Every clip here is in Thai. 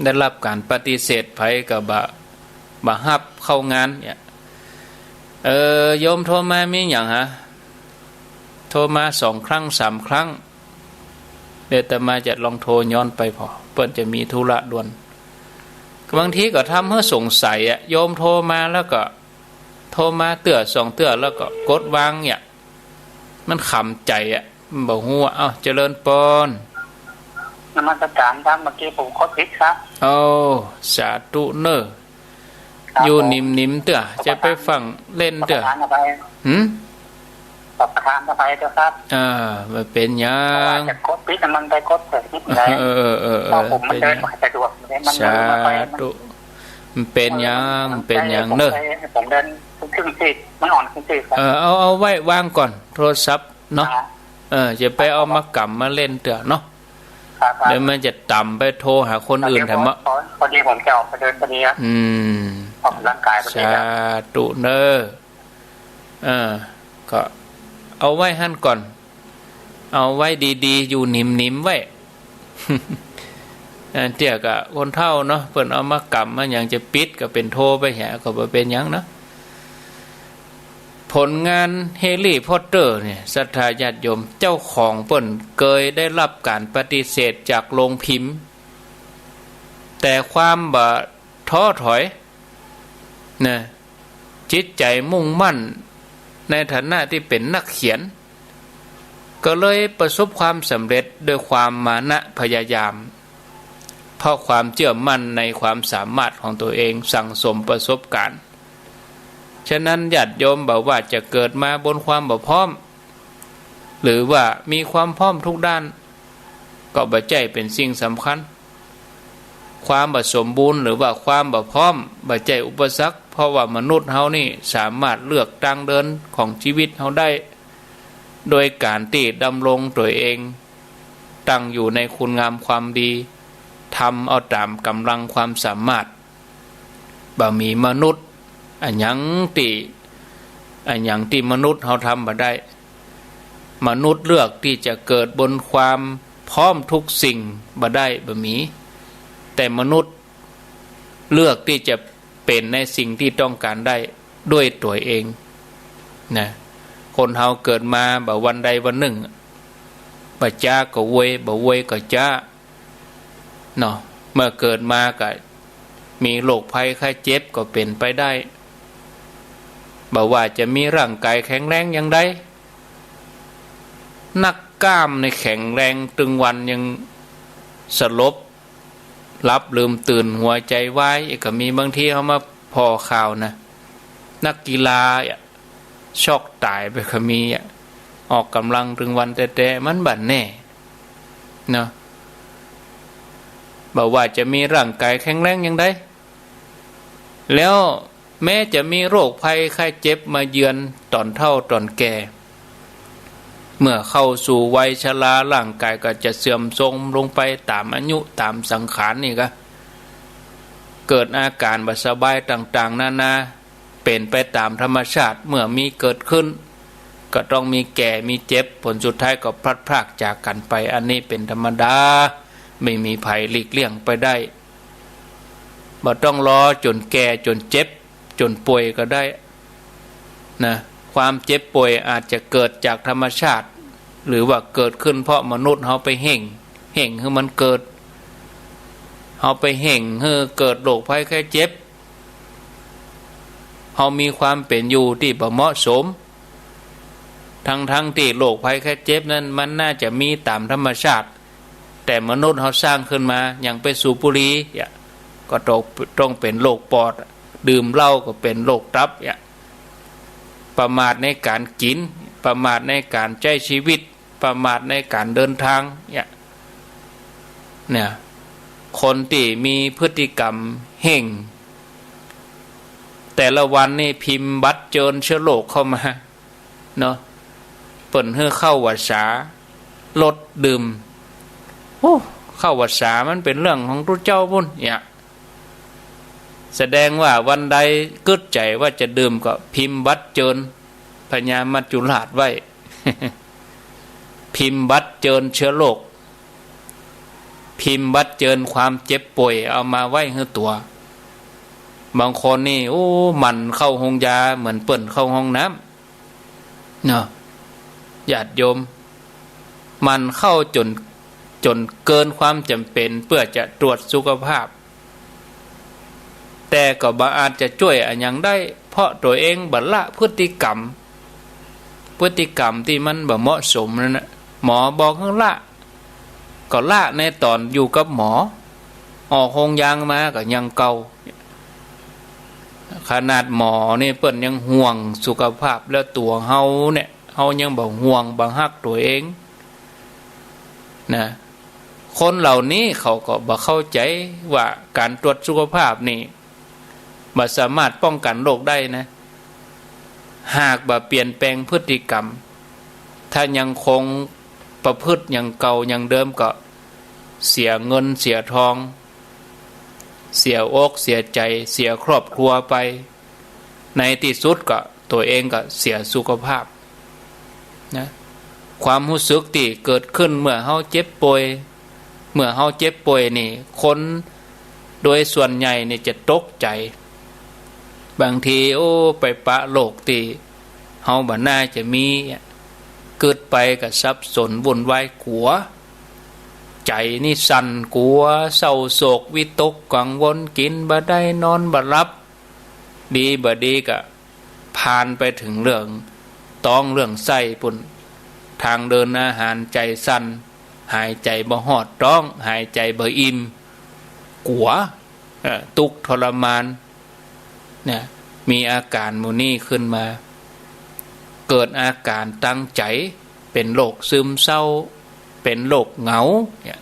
ได้รับการปฏิเสธไผกับบะฮับเข้างานเนี่ยโยมโทรมามีอย่างฮะโทรมา2 ครั้ง 3 ครั้งเดี๋ยวแต่มาจะลองโทรย้อนไปพอเปิ้นจะมีธุระด่วนบางทีก็ทำให้สงสัยโยมโทรมาแล้วก็โทรมาเตื้อ2 เตื้อแล้วก็กดวางเนี่ยมันขำใจมันบอกฮู้ว่าเจริญปนนมัสการครับเมื่อกี้ผมกดผิดครับสาธุเนออยู่นิ่มๆเตื้อจะไปฟังเล่นเตื้อตอบประธานไปเจ้าครับมันเป็นยังจะกดผิดมันไปกดเปิดผิดเลยผมมันเดินมาสะดวกมันสาธุมันเป็นยังเนอผมเดินครึ่งซีกมันอ่อนครึ่งซีกเอาไว้วางก่อนโทรศัพท์เนาะจะไปเอามากำมาเล่นเตื้อเนาะเดี๋ยวมันจะต่ำไปโทรหาคนอื่นแถมพอดีผมจะออกไปเดินพอดีออกร่างกายพอดีสาธุเนอก็เอาไว้หั่นก่อนเอาไว้ดีๆอยู่นิ่มๆไว้เตี้ยกะคนเฒ่าเนาะเพิ่นเอามากำมาหยังจะปิดก็เป็นโทรไปแหก็บ่เป็นหยังนะผลงานเฮลิพอตเตอร์เนี่ยศรัทธาญาติโยมเจ้าของเพิ่นเคยได้รับการปฏิเสธจากโรงพิมพ์แต่ความบ่ท้อถอยนะจิตใจมุ่งมั่นในฐานะที่เป็นนักเขียนก็เลยประสบความสำเร็จด้วยความมานะพยายามเพราะความเชื่อมั่นในความสามารถของตัวเองสั่งสมประสบการณ์ฉะนั้นญาติโยมบอกว่าจะเกิดมาบนความบ่พร้อมหรือว่ามีความพร้อมทุกด้านก็บ่ใจเป็นสิ่งสำคัญความบ่สมบูรณ์หรือว่าความบ่พร้อมบ่ใจอุปสรรคเพราะว่ามนุษย์เฮานี่สามารถเลือกทางเดินของชีวิตเฮาได้โดยการที่ดำรงตัวเองตั้งอยู่ในคุณงามความดีทำเอาตามกำลังความสามารถบ่มีมนุษย์อันหยังที่มนุษย์เฮาทำบ่ได้มนุษย์เลือกที่จะเกิดบนความพร้อมทุกสิ่งบ่ได้บ่มีแต่มนุษย์เลือกที่จะเป็นในสิ่งที่ต้องการได้ด้วยตัวเองนะคนเฮาเกิดมาบ่วันใดวันหนึ่งบ่จ้าก็เวยบ่เวยก็จ้าเนาะเมื่อเกิดมาก็มีโรคภัยไข้เจ็บก็เป็นไปได้บ่ว่าจะมีร่างกายแข็งแรงอย่างใดนักกล้ามในแข็งแรงตึงวันยังสลบรับลืมตื่นหัวใจวายก็มีบางทีเขามาพอข่าวนะนักกีฬาช็อกตายไปก็มีออกกำลังตึงวันแต่มันบัดแน่เนาะบอกว่าจะมีร่างกายแข็งแรงอย่างใดแล้วแม้จะมีโรคภัยไข้เจ็บมาเยือนตอนเฒ่าตอนแก่เมื่อเข้าสู่วัยชราร่างกายก็จะเสื่อมทรมลงไปตามอายุตามสังขารนี่ก็เกิดอาการบ่สบายต่างๆนานาเป็นไปตามธรรมชาติเมื่อมีเกิดขึ้นก็ต้องมีแก่มีเจ็บผลสุดท้ายก็พลัดพรากจากกันไปอันนี้เป็นธรรมดาไม่มีภัยหลีกเลี่ยงไปได้บ่ต้องรอจนแก่จนเจ็บจนป่วยก็ได้นะความเจ็บป่วยอาจจะเกิดจากธรรมชาติหรือว่าเกิดขึ้นเพราะมนุษย์เฮาไปเห่งให้มันเกิดเฮาไปเห่งให้เกิดโรคภัยไข้เจ็บเฮามีความเป็นอยู่ที่บ่เหมาะสมทั้งที่โรคภัยไข้เจ็บนั้นมันน่าจะมีตามธรรมชาติแต่มนุษย์เฮาสร้างขึ้นมาอย่างไปสูบบุหรี่ก็ต้องเป็นโรคปอดดื่มเหล้าก็เป็นโรคตับประมาทในการกินประมาทในการใช้ชีวิตประมาทในการเดินทางเนี่ยคนที่มีพฤติกรรมเห่งแต่ละวันนี่พิมพ์บัตรเจิญเชื้อโรคเข้ามาเนาะเปิ่นให้เข้าวัดสาลดดื่มเข้าวัดสามันเป็นเรื่องของพระเจ้าพุ่นแสดงว่าวันใดกึดใจว่าจะดื่มก็พิมพ์บัตรเจิญพญามัจจุราชไว้ พิมพ์บัตรเจิญเชื้อโรค พิมพ์บัดเจิญความเจ็บป่วยเอามาไว้ให้ตัวบางคนนี่โอ้มันเข้าห้องยาเหมือนเปิ่นเข้าห้องน้ำเนาะญาติโยมมันเข้าจนเกินความจำเป็นเพื่อจะตรวจสุขภาพแต่ก็บ่อาจจะช่วยอย่างได้เพราะตัวเองบัดละพฤติกรรมที่มันบ่เหมาะสมนั่นนะหมอบอกให้ละก็ละในตอนอยู่กับหมอออกห้องยางมาก็ยังเก่าขนาดหมอนี่เปิ้นยังห่วงสุขภาพแล้วตัวเฮาเนี่ยเฮายังบ่ห่วงบ่ฮักตัวเองนะคนเหล่านี้เขาก็บ่เข้าใจว่าการตรวจสุขภาพนี่บ่สามารถป้องกันโรคได้นะหากบ่เปลี่ยนแปลงพฤติกรรมถ้ายังคงประพฤติอย่างเก่าอย่างเดิมก็เสียเงินเสียทองเสียอกเสียใจเสียครอบครัวไปในที่สุดก็ตัวเองก็เสียสุขภาพนะความรู้สึกที่เกิดขึ้นเมื่อเฮาเจ็บป่วยนี่คนโดยส่วนใหญ่นี่จะตกใจบางทีโอ้ไปปะโลกที่เฮาบ่น่าจะมีเกิดไปก็สับสนวุ่นวายกลัวใจนี่สั่นกลัวเศร้าโศกวิตกกังวลกินบ่ได้นอนบ่หลับดีบ่ดีก็ผ่านไปถึงเรื่องไส้ปุ่นทางเดินอาหารใจสั่นหายใจบ่ฮอดท้องหายใจบ่อิ่มกลัวทุกข์ทรมานเนี่ยมีอาการหมู่นี้ขึ้นมาเกิดอาการตั้งใจเป็นโรคซึมเศร้าเป็นโรคเหงาเนี่ย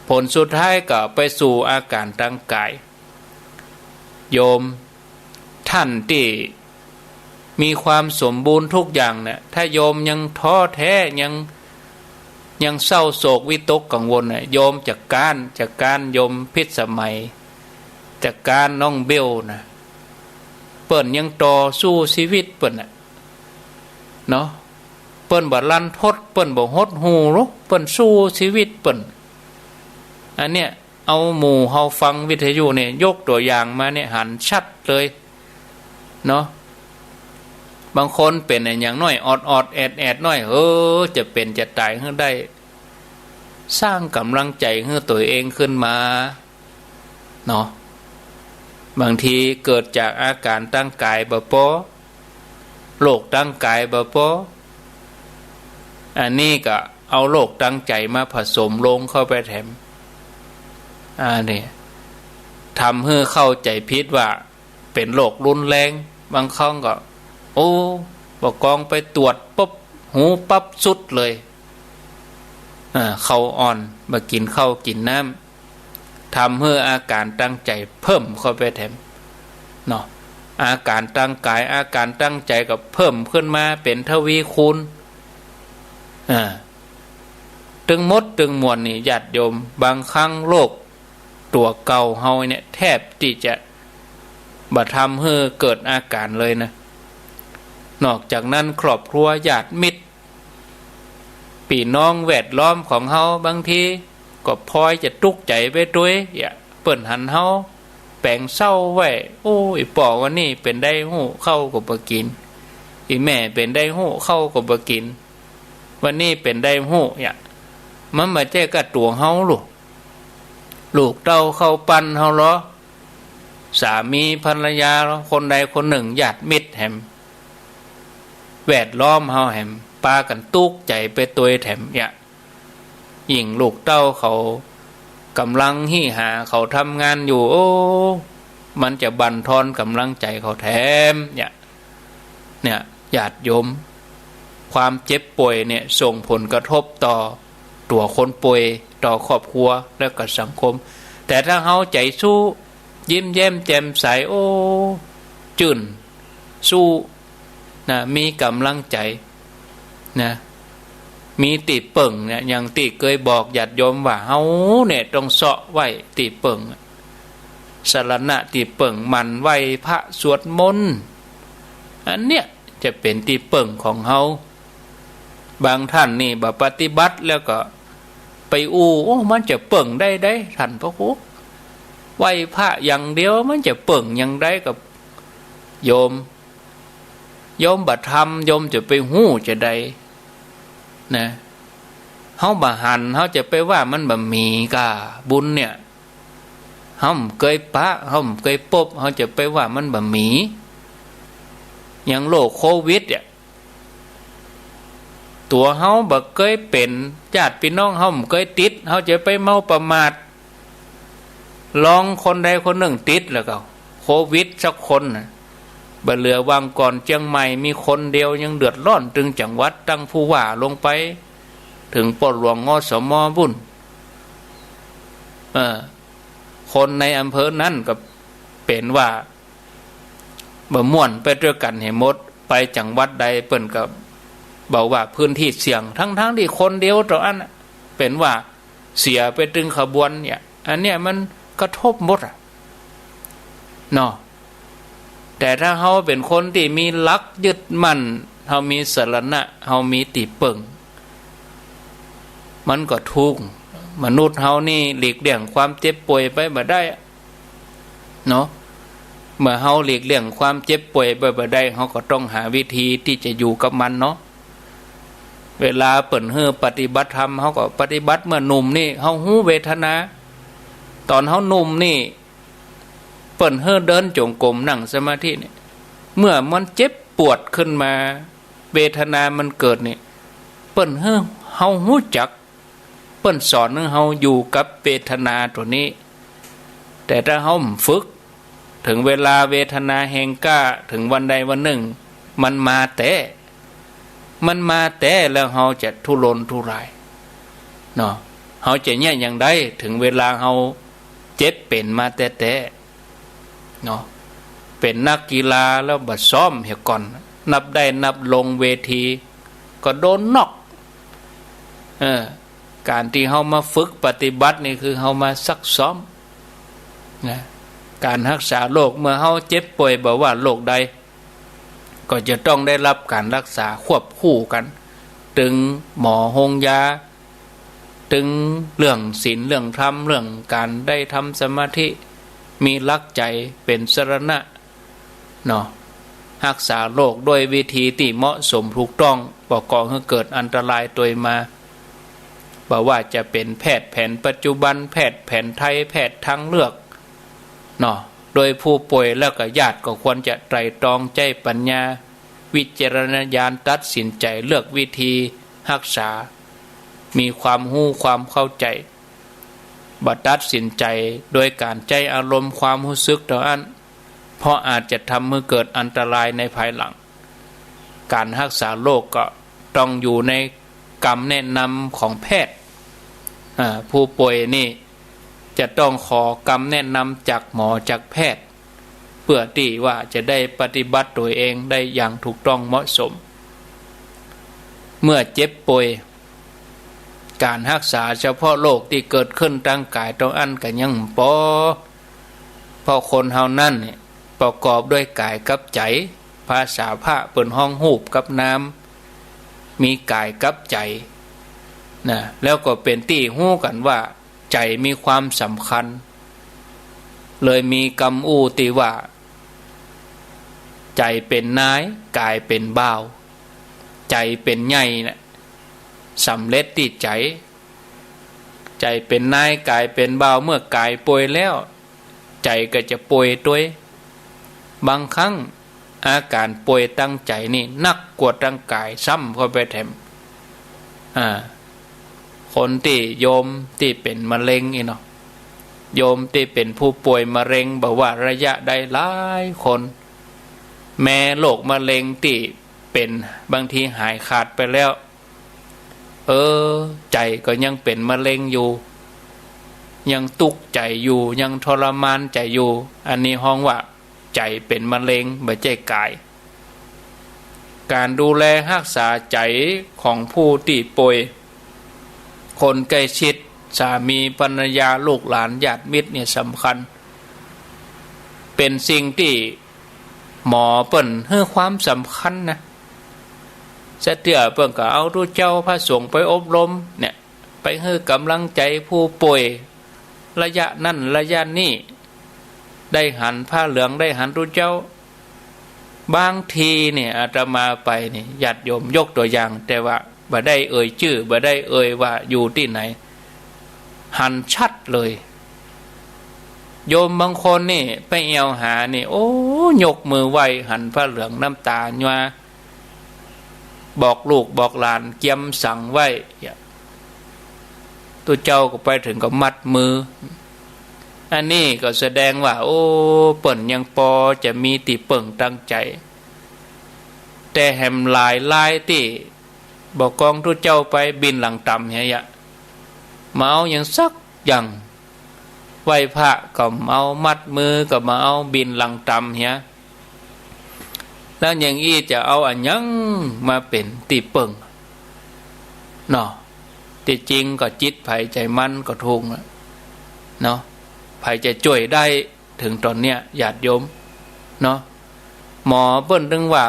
ผลสุดท้ายก็ไปสู่อาการทางกายโยมท่านที่มีความสมบูรณ์ทุกอย่างเนี่ยถ้าโยมยังท้อแท้ยังเศร้าโศกวิตกกังวลเนี่ยโยมจากการโยมพิษสมัยจากการน้องเบลนะเปิ้นยังต่อสู้ชีวิตเปิ้นน่ะเนาะเปิ้นบ่ลันทดเปิ้นบ่หดหูหรอกเปิ้นสู้ชีวิตเปิ้นอันเนี้ยเอาหมู่เฮาฟังวิทยุเนี่ยยกตัวอย่างมาเนี่ยหันชัดเลยเนาะบางคนเป็นอย่างน้อยออดแอดน้อยจะเป็นจะตายให้ได้สร้างกำลังใจให้ตัวเองขึ้นมาเนาะบางทีเกิดจากอาการตั้งกายบ่พอโรคตั้งกายบ่พออันนี้ก็เอาโรคตั้งใจมาผสมลงเข้าไปแถมนี่ทำให้เข้าใจผิดว่าเป็นโรครุนแรงบางครั้งก็โอ้บอกกองไปตรวจปุ๊บหูปั๊บสุดเลยเข้าอ่อนมากินข้าวกินน้ำทำให้อาการตั้งใจเพิ่มเข้าไปแถมเนาะอาการตั้งกายอาการตั้งใจก็เพิ่มขึ้นมาเป็นทวีคูณตึงมดตึงมวลนี่ญาติโยมบางครั้งโรคตัวเก่าเฮาเนี่ยแทบที่จะบ่ทำให้เกิดอาการเลยนะนอกจากนั้นครอบครัวญาติมิตรพี่น้องแวดล้อมของเฮาบางทีก็พลอยจะทุกข์ใจไปด้วยเปิ้นหันเฮาแปลงเศร้าไว้โอ้ยป่อวันนี้เป็นได้หู้เข้าก็บ่กินอีแม่เป็นได้หู้เข้าก็บ่กินวันนี้เป็นได้หู้มันมาแจ้กับตัวเฮาลูกเต้าเข้าปั้นเฮาเหรอสามีภรรยาคนใดคนหนึ่งญาติมิตรแหมแวดล้อมเฮาแหมปากันตุกใจไปตัวแถมยิ่งลูกเต้าเขากำลังหิ้หาเขาทำงานอยู่โอ้มันจะบั่นทอนกำลังใจเขาแถมเนี่ยญาติโยมความเจ็บป่วยเนี่ยส่งผลกระทบต่อตัวคนป่วยต่อครอบครัวและก็สังคมแต่ถ้าเฮาใจสู้ยิ้มแย้มแจ่มใสโอ้จื่นสู้นะมีกำลังใจนะมีติเปิ่งเนี่ยอย่างติเคยบอกญาติโยมว่าเฮาเนี่ยต้องเสาะไว้ติเปิ่งสรณะติเปิ่งมันไหวพระสวดมนต์อันเนี้ยจะเป็นติเปิ่งของเฮาบางท่านนี่บ่ปฏิบัติแล้วก็ ไปอู้โอ้มันจะเปิ่งได้ท่านพระครูไหว้พระอย่างเดียวมันจะเปิ่งอย่างไรกับโยมบัดทำโยมจะไปหู้จะได้นะเฮาบ่หันเฮาจะไปว่ามันบ่มีกะบุญเนี่ยเฮาเคยปะเฮาเคยพบเฮาจะไปว่ามันบ่มีอย่างโรคโควิดเนี่ยตัวเฮาบ่เคยเป็นญาติพี่น้องเฮาเคยติดเฮาจะไปเมาประมาทลองคนใดคนหนึ่งติดแล้วก็โควิดสักคนน่ะบ่เหลือวางก่อนเชียงใหม่มีคนเดียวยังเดือดร้อนถึงจังหวัดตั้งผู้ว่าลงไปถึงปลดหลวงงสมบุญคนในอำเภอนั้นก็เป็นว่าบ่ม่วนไปด้วยกันให้หมดไปจังหวัดใดเปิ้นก็บอกว่าพื้นที่เสี่ยงทั้งที่คนเดียวต่ออันเป็นว่าเสียไปถึงขบวนเนี่ยอันเนี้ยมันกระทบหมดเนาะแต่ถ้าเฮาเป็นคนที่มีหลักยึดมั่นเฮามีสรณะเฮามีติเปิงมันก็ทุกข์มนุษย์เฮานี่หลีกเลี่ยงความเจ็บป่วยไปบ่ได้เนาะเมื่อเฮาหลีกเลี่ยงความเจ็บป่วยไปบ่ได้เฮาก็ต้องหาวิธีที่จะอยู่กับมันเนาะเวลาเปิ่นเฮอปฏิบัติธรรมเฮาก็ปฏิบัติเมื่อหนุ่มนี่เฮาฮู้เวทนาตอนเฮาหนุ่มนี่เปิ่นเฮอเดินจงกรมนั่งสมาธินี่เมื่อมันเจ็บปวดขึ้นมาเวทนามันเกิดนี่เปิ่นเฮาฮู้จักเปิ้นสอนให้เฮาอยู่กับเวทนาตัวนี้แต่ถ้าเฮาฝึกถึงเวลาเวทนาแห่งกล้าถึงวันใดวันหนึ่งมันมาแต่แล้วเฮาจะทุรนทุรายเนาะเฮาจะแย่อย่างใดถึงเวลาเฮาเจ็บเป็นมาแต่เนาะเป็นนักกีฬาแล้วบ่ซ้อมเหี่ยก่อนนับได้นับลงเวทีก็โดนน็อกการที่เฮามาฝึกปฏิบัตินี่คือเฮามาซักซ้อมนะการรักษาโรคเมื่อเฮาเจ็บป่วยบ่ว่าโรคใดก็จะต้องได้รับการรักษาควบคู่กันถึงหมอโรงยาถึงเรื่องศีลเรื่องธรรมเรื่องการได้ทำสมาธิมีหลักใจเป็นสรณะเนาะรักษาโรคด้วยวิธีที่เหมาะสมถูกต้องบ่ก่อให้เกิดอันตรายตัวมาบอกว่าจะเป็นแพทย์แผนปัจจุบันแพทย์แผนไทยแพทย์ทางเลือกเนาะโดยผู้ป่วยแล้วก็ญาติก็ควรจะไตร่ตรองใจปัญญาวิจารณญาณตัดสินใจเลือกวิธีรักษามีความรู้ความเข้าใจบ่ตัดสินใจโดยการใจอารมณ์ความรู้สึกต่ออันเพราะอาจจะทำให้เกิดอันตรายในภายหลังการรักษาโรคก็ต้องอยู่ในคำแนะนำของแพทย์ผู้ป่วยนี่จะต้องขอคำแนะนำจากหมอจากแพทย์เพื่อที่ว่าจะได้ปฏิบัติตัวเองได้อย่างถูกต้องเหมาะสมเมื่อเจ็บป่วยการรักษาเฉพาะโรคที่เกิดขึ้นทางกายต้องอันกันยังพอเพราะคนเฮานั่นเนี่ยประกอบด้วยกายกับใจภาษาพระเปิ้นห้องหูบกับน้ำมีกายกับใจนะแล้วก็เป็นที่ฮู้กันว่าใจมีความสำคัญเลยมีคำอู้ที่ว่าใจเป็นนายกายเป็นบ่าวใจเป็นใหญ่นะสำเร็จที่ใจเป็นนายกายเป็นบ่าวเมื่อกายป่วยแล้วใจก็จะป่วยด้วยบางครั้งอาการป่วยตั้งใจนี่นักกว่าตั้งกายซ้ำเข้าไปแถมคนที่โยมที่เป็นมะเร็งนี่เนาะโยมที่เป็นผู้ป่วยมะเร็งบอกว่าระยะได้หลายคนแม้โรคมะเร็งที่เป็นบางทีหายขาดไปแล้วใจก็ยังเป็นมะเร็งอยู่ยังตุกใจอยู่ยังทรมานใจอยู่อันนี้ห้องว่าใจเป็นมะเร็งไม่ใช่กายการดูแลรักษาใจของผู้ที่ป่วยคนใกล้ชิดสามีภรรยาลูกหลานญาติมิตรเนี่ยสำคัญเป็นสิ่งที่หมอเปิ้นให้ความสำคัญนะเสถียรเปิ้นก็เอาทุกเจ้าพระสงฆ์ไปอบรมเนี่ย ไปให้กำลังใจผู้ป่วยระยะนั้นระยะนี้ได้หันผ้าเหลืองได้หันทุเจ้าบางทีเนี่ยอาตมาไปเนี่ยญาติโยมยกตัวอย่างแต่ว่าบ่ได้เอ่ยชื่อบ่ได้เอ่ยว่าอยู่ที่ไหนหันชัดเลยโยมบางคนนี่ไปเอวหานี่โอ้ยกมือไหวหันผ้าเหลืองน้ำตาญว่าบอกลูกบอกหลานเกียมสั่งไว้ตัวเจ้าก็ไปถึงก็มัดมืออันนี้ก็แสดงว่าโอ้เปิ่นยังพอจะมีติเปิ่งตั้งใจแต่แหมหลายที่บอกกองตัวเจ้าไปบินหลังต่ำเฮียมาเอาอย่างสักอย่างไหวพระก็เอามัดมือก็มาเอาบินหลังต่ำเฮียแล้วอย่างอี้จะเอาอันยังมาเป็นติเปิ่งเนาะที่จริงก็จิตไผใจมันก็ทุกข์เนาะไผจะช่วยได้ถึงตอนเนี้ยญาติโยมเนาะหมอเปิ้นถึงว่า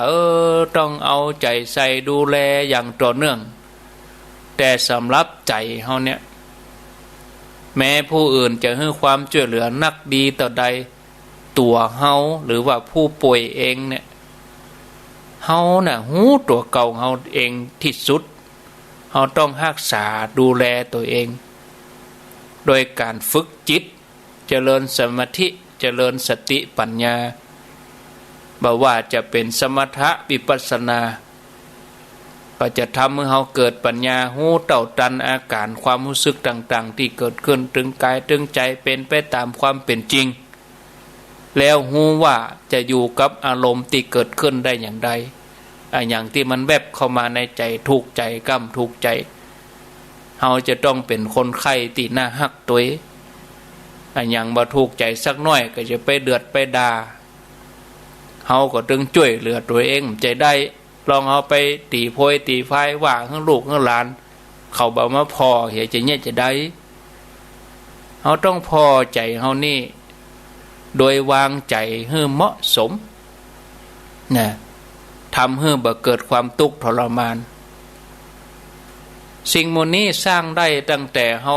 ต้องเอาใจใส่ดูแลอย่างต่อเนื่องแต่สำหรับใจเฮาเนี่ยแม้ผู้อื่นจะให้ความช่วยเหลือนักดีต่อใดตัวเฮาหรือว่าผู้ป่วยเองเนี่ยเฮาน่ะหูตัวเก่าเฮาเองที่สุดเฮาต้องรักษาดูแลตัวเองโดยการฝึกจิตเจริญสมาธิเจริญสติปัญญาบ่ว่าจะเป็นสมถะวิปัสสนาก็จะทำให้เฮาเกิดปัญญาหูเต่าตันอาการความรู้สึกต่างๆที่เกิดขึ้นถึงกายถึงใจเป็นไปตามความเป็นจริงแล้วหูว่าจะอยู่กับอารมณ์ที่เกิดขึ้นได้อย่างใดอย่างที่มันแวบเข้ามาในใจถูกใจก้ำถูกใจเฮาจะต้องเป็นคนไข้ที่น่าฮักตัวอย่างบ่ถูกใจสักน้อยก็จะไปเดือดไปด่าเฮาก็ต้องช่วยเหลือตัวเองใจได้ลองเอาไปตีโพยตีไฟว่าให้ลูกให้หลานเขาบ่มาพอเหียจะเนี่ยจะได้เฮาต้องพอใจเฮานี่โดยวางใจให้เหมาะสมนะทำให้บ่เกิดความทุกข์ทรมานสิ่งโมนี้สร้างได้ตั้งแต่เฮา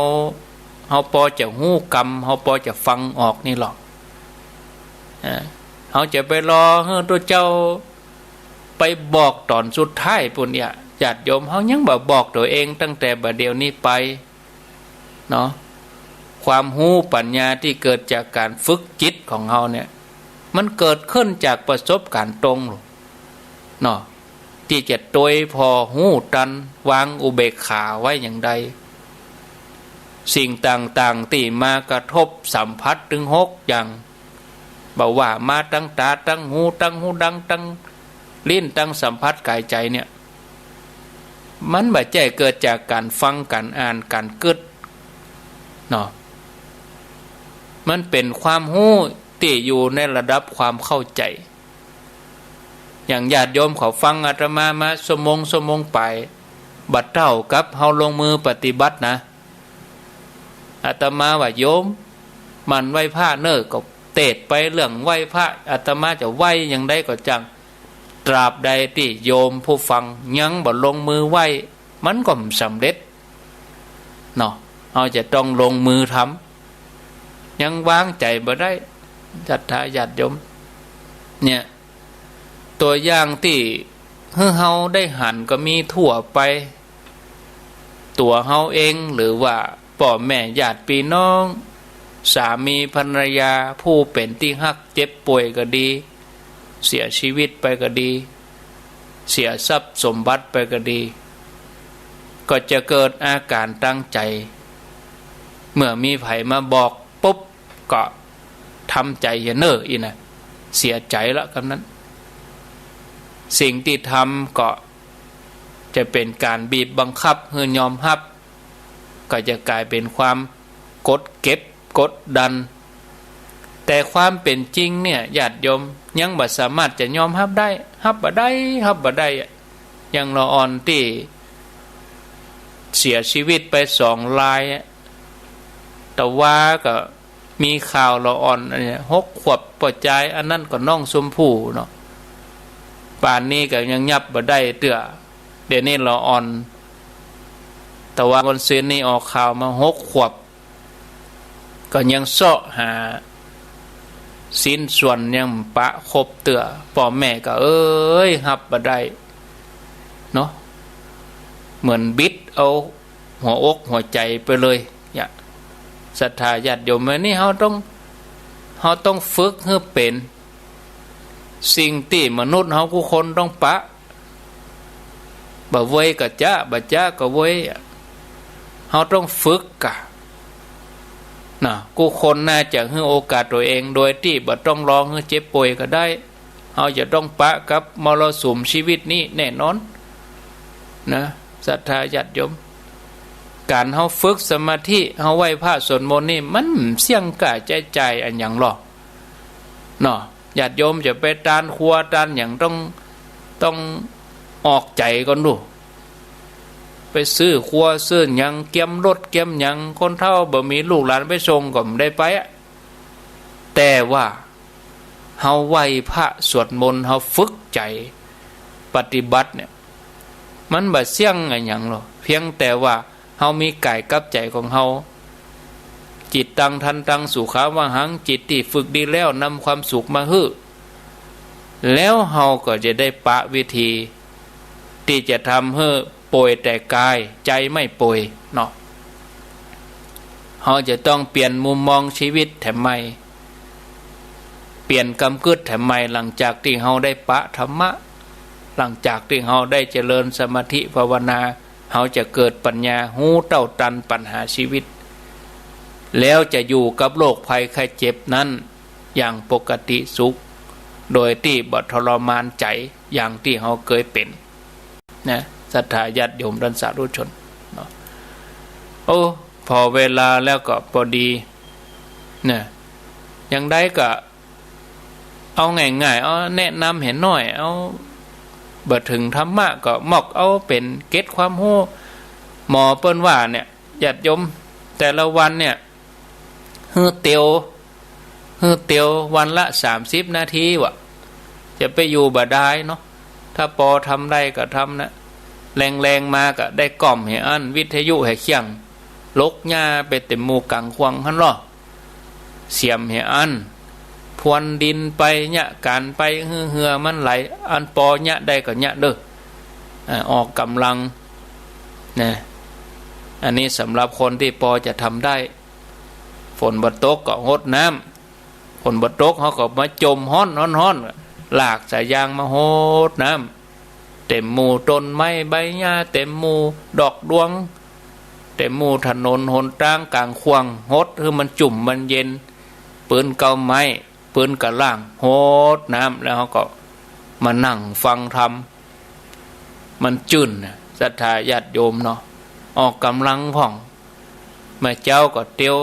พอจะหู้กรรมเฮาพอจะฟังออกนี่หรอกเฮาจะไปรอให้ตัวเจ้าไปบอกตอนสุดท้ายปุ่นเนี่ยญาติโยมเฮายังบ่บอกตัวเองตั้งแต่บัดเดี๋ยวนี้ไปเนาะความรู้ปัญญาที่เกิดจากการฝึกจิตของเฮาเนี่ยมันเกิดขึ้นจากประสบการณ์ตรงเนาะที่จะโดยพอหู้ตันวางอุเบกขาไว้อย่างใดสิ่งต่างๆที่มากระทบสัมผัสถึง6อย่างบอกว่ามาตั้งตาตั้งหูดังตั้งลิ้นตั้งสัมผัสกายใจเนี่ยมันบ่ใช่เกิดจากการฟังการอ่านการกึศเนาะมันเป็นความรู้ที่อยู่ในระดับความเข้าใจอย่างญาติโยมเขาฟังอาตมาสมงไปบัดเท่ากับเฮาลงมือปฏิบัตินะอาตมาว่าโยมมันไหว้พระเน้อก็เตดไปเรื่องไหว้พระอาตมาจะไหว้อย่างใดก็จังตราบใดที่โยมผู้ฟังยังบ่ลงมือไหว้มันก็ไม่สำเร็จเนาะเราจะต้องลงมือทำยังวางใจบ่ได้ศรัทธาญาติโยมเนี่ยตัวอย่างที่เฮาได้หันก็มีทั่วไปตัวเฮาเองหรือว่าพ่อแม่ญาติพี่น้องสามีภรรยาผู้เป็นที่ฮักเจ็บป่วยก็ดีเสียชีวิตไปก็ดีเสียทรัพย์สมบัติไปก็ดีก็จะเกิดอาการตั้งใจเมื่อมีไผมาบอกปุ๊บก็ทำใจอย่าเน้ออีน่ะเสียใจละคำนั้นสิ่งที่ทำก็จะเป็นการบีบบังคับให้ยอมรับก็จะกลายเป็นความกดเก็บกดดันแต่ความเป็นจริงเนี่ยญาติโยมยังบ่สามารถจะยอมรับได้รับบ่ได้อย่างละอ่อนที่เสียชีวิตไป2 รายแต่ว่าก็มีข่าวละอ่อน6 ขวบปอดใจอันนั้นก็น้องชมพู่เนาะป่านนี้ก็ยังยับบ่ได้เตื้อเดี๋ยวนี้ละอ่อนต แต่ว่าคนซื้อนี่ออกข่าวมา6 ขวบก็ยังเสาะหาสิ้นส่วนยังปะครบเตือพ่อแม่ก็หับบ่ได้เนาะเหมือนบิดเอาหัวอกหัวใจไปเลยเนี่ยศรัทธาญาติโยมนี่เฮาต้องฝึกให้เป็นสิ่งที่มนุษย์เฮาทุกคนต้องปะบ่เว้ยก็จ้าบ่จ้าก็เว้ยเฮาต้องฝึกกะนะกูคนน่าจะให้โอกาสตัวเองโดยที่บ่ต้องร้องให้เจ็บป่วยก็ได้เฮาจะต้องปะกับมรสุมชีวิตนี้แน่นอนนะศรัทธาญาติโยมการเฮาฝึกสมาธิเฮาไหว้พระสวดมนต์นี่มันเสี่ยงกะใจอันหยังหรอเนาะญาติโยมจะไปตานครัวตานหยังต้องออกใจก่อนดูไปซื้อครัวซื้อหยังเกียมรถเกียมหยังคนเฒ่าบ่มีลูกหลานไปส่งก็ไม่ได้ไปแต่ว่าเฮาไหว้พระสวดมนต์เฮาฝึกใจปฏิบัติเนี่ยมันบ่เสี่ยงอันหยังหรอกเพียงแต่ว่าเฮามีกายกับใจของเฮาจิตตังทันตังสุขาวหังจิตที่ฝึกดีแล้วนำความสุขมาให้แล้วเฮาก็จะได้ปะวิธีที่จะทำให้ป่วยแต่กายใจไม่ป่วยเนาะเฮาจะต้องเปลี่ยนมุมมองชีวิตแถมใหม่เปลี่ยนกำกึศแถมใหม่หลังจากที่เฮาได้ปะธรรมะหลังจากที่เฮาได้เจริญสมาธิภาวนาเฮาจะเกิดปัญญาหูเต้าตันปัญหาชีวิตแล้วจะอยู่กับโรคภัยไข้เจ็บนั้นอย่างปกติสุขโดยที่บ่ทรมานใจอย่างที่เฮาเคยเป็นนะศรัทธาญาติโยมท่านสาธุชนเนาะพอเวลาแล้วก็พอดีนะอย่างใดก็เอาง่ายๆเอาแนะนำเห็นหน่อยเอาบ่ถึงธรรมะก็มอกเอาเป็นเก็ตความรู้หมอเปิ้นว่าเนี่ยญาติโยมแต่ละวันเนี่ยฮื้อเตียววันละ30 นาทีวะจะไปอยู่บ่ได้เนาะถ้าปอทำได้ก็ทำนะแรงมาก็ได้กล่อมให้อันวิทยุให้เคียงลกหญ้าไปเต็มหมู่กังควงหั่นหรอเสียมให้อันพรวนดินไปเนี่ยการไปเหือมันไหลอันปอเนี่ยได้ก็เนี่ยเด้อออกกำลังนะอันนี้สำหรับคนที่ปอจะทำได้ฝนบ่ตกก็งดน้ำฝนบ่ตกเขาก็มาจมฮ้อนลากสายยางมาโหดน้ำเต็มหมู่ต้นไม้ใบหญ้าเต็มหมู่ดอกดวงเต็มหมู่ถนนหนทางกลางควงโหดคือมันจุ่มมันเย็นปืนเกาไม้ปืนกะล่างโหดน้ำแล้วเขาก็มานั่งฟังธรรมมันจื่นศรัทธาญาติโยมเนาะออกกำลังพ่องมาเจ้าก็เตียว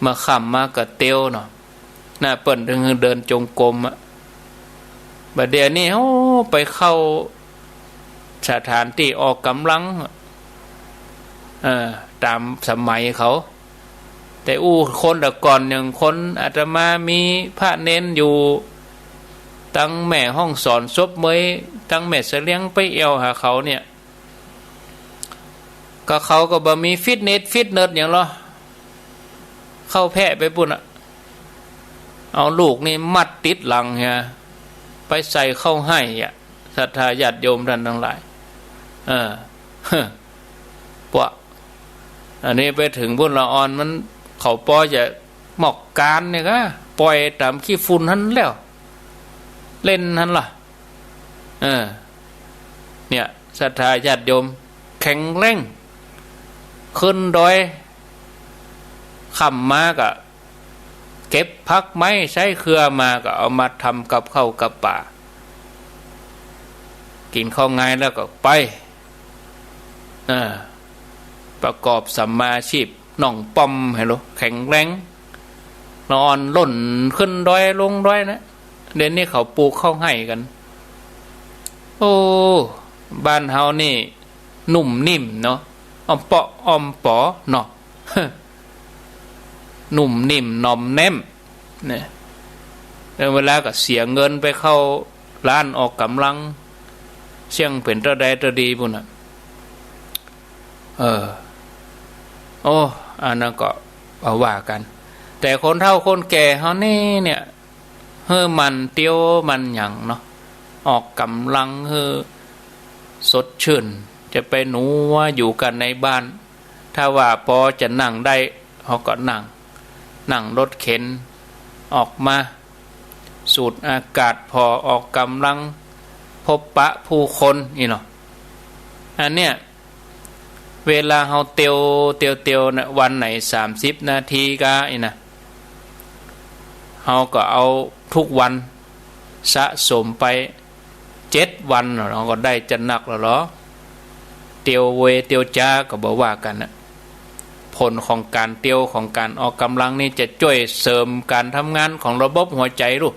มาค่ำมาก็เตียวเนาะหน้าเปิ่นถึงเดินจงกรมบัดเดี๋ยวนี้โอ้ไปเข้าสถานที่ออกกำลังตามสมัยเขาแต่คนแต่ก่อนอย่างคนอาตมามีพระเน้นอยู่ตั้งแม่ห้องสอนซบเมยตั้งแม่เสลียงไปเอวหาเขาเนี่ยก็เขาก็บ่มีฟิตเนสอย่างหรอเข้าแพะไปปุ่นเอาลูกนี่มัดติดหลังเฮียไปใส่เข้าให้ศรัทธาญาติโยมท่านทั้งหลายปะอันนี้ไปถึงบุญละอ่อนมันเขาปอจะหมอกการเนี่ยก็ปล่อยตามขี้ฝุ่นนั้นแล้วเล่นนั้นล่ะเนี่ยศรัทธาญาติโยมแข็งแรงขึ้นดอยค่ำมาก็เก็บพักไม้ใช้เครือมาก็เอามาทำกับข้าวกับป่ากินข้าวง่ายแล้วก็ไปประกอบสัมมาอาชีพน่องป้อมให้รู้แข็งแรงนอนล่นขึ้นดอยลงดอยนะเดี๋ยวนี้เขาปลูกข้าวให้กันโอ้บ้านเฮานี่นุ่มนิ่มเนาะอ้อมปอเนาะนุ่มนิ่มนอมแนมเนี่ยแล้วเวลาก็เสียเงินไปเข้าร้านออกกำลังเสี่ยงเป็นตะใดตะดีพุ่นน่ะ โอ้อันนั้นก็เอาว่ากันแต่คนเฒ่าคนแก่เฮานี่เนี่ยเฮ้อมันเตียวมันหยังเนาะออกกำลังเฮ้อสดชื่นจะไปหนูว่าอยู่กันในบ้านถ้าว่าพอจะนั่งได้เขาก็นั่งรถเข็นออกมาสูดอากาศพอออกกำลังพบปะผู้คนนี่เนาะอันเนี้ยเวลาเขาเตียวนะวันไหน30 นาทีก็อีนะเขาก็เอาทุกวันสะสมไป7 วันเราก็ได้จะหนักแล้วเหรอเตียวเวเตียวจ้าก็บอกว่ากันนะผลของการเตียวของการออกกำลังนี่จะช่วยเสริมการทำงานของระบบหัวใจรู้